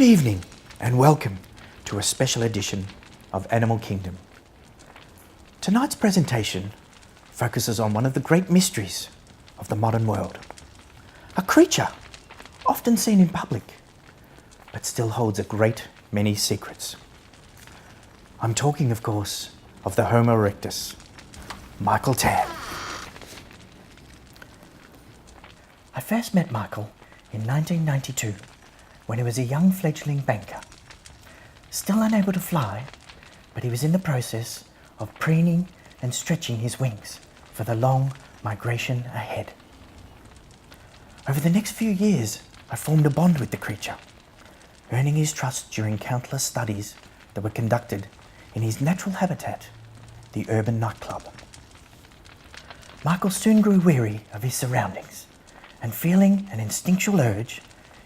Good evening and welcome to a special edition of Animal Kingdom. Tonight's presentation focuses on one of the great mysteries of the modern world. A creature often seen in public, but still holds a great many secrets. I'm talking, of course, of the Homo erectus, Michael Tam. I first met Michael in 1992 when he was a young fledgling banker. Still unable to fly, but he was in the process of preening and stretching his wings for the long migration ahead. Over the next few years, I formed a bond with the creature, earning his trust during countless studies that were conducted in his natural habitat, the urban nightclub. Michael soon grew weary of his surroundings, and feeling an instinctual urge,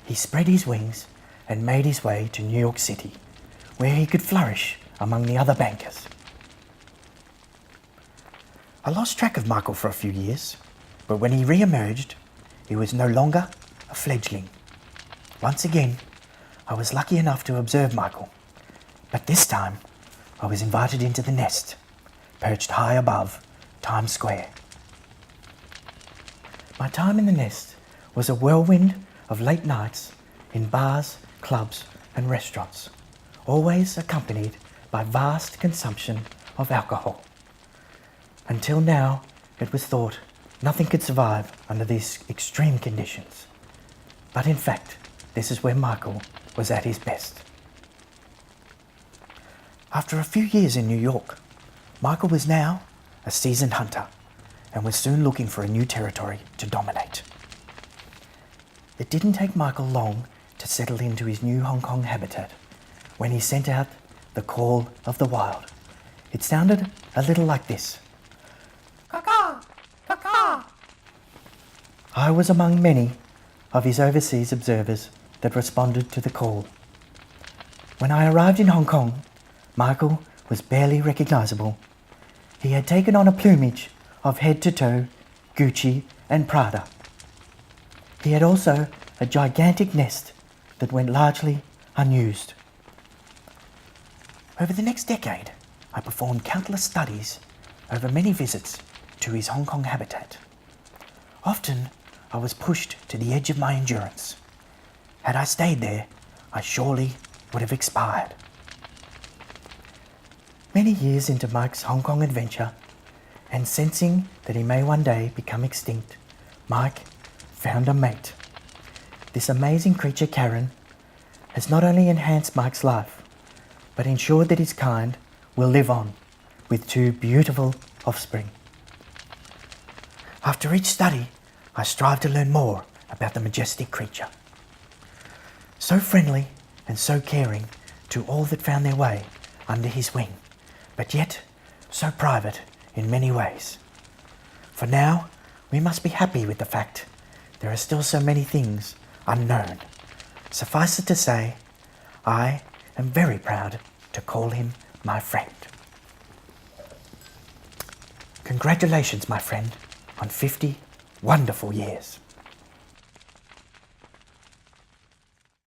he spread his wings and made his way to New York City, where he could flourish among the other bankers. I lost track of Michael for a few years, but when he re-emerged, he was no longer a fledgling. Once again, I was lucky enough to observe Michael, but this time I was invited into the nest, perched high above Times Square. My time in the nest was a whirlwind of late nights in bars, clubs and restaurants, always accompanied by vast consumption of alcohol. Until now, it was thought nothing could survive under these extreme conditions. But in fact, this is where Michael was at his best. After a few years in New York, Michael was now a seasoned hunter and was soon looking for a new territory to dominate. It didn't take Michael long to settle into his new Hong Kong habitat when he sent out the call of the wild. It sounded a little like this. Caw-caw! Caw-caw! I was among many of his overseas observers that responded to the call. When I arrived in Hong Kong, Michael was barely recognizable. He had taken on a plumage of head to toe Gucci and Prada. He had also a gigantic nest that went largely unused. Over the next decade, I performed countless studies over many visits to his Hong Kong habitat. Often, I was pushed to the edge of my endurance. Had I stayed there, I surely would have expired. Many years into Mike's Hong Kong adventure, and sensing that he may one day become extinct, Mike found a mate. This amazing creature, Karen, has not only enhanced Mike's life, but ensured that his kind will live on with two beautiful offspring. After each study, I strive to learn more about the majestic creature. So friendly and so caring to all that found their way under his wing, but yet so private in many ways. For now, we must be happy with the fact there are still so many things unknown. Suffice it to say, I am very proud to call him my friend. Congratulations, my friend, on 50 wonderful years.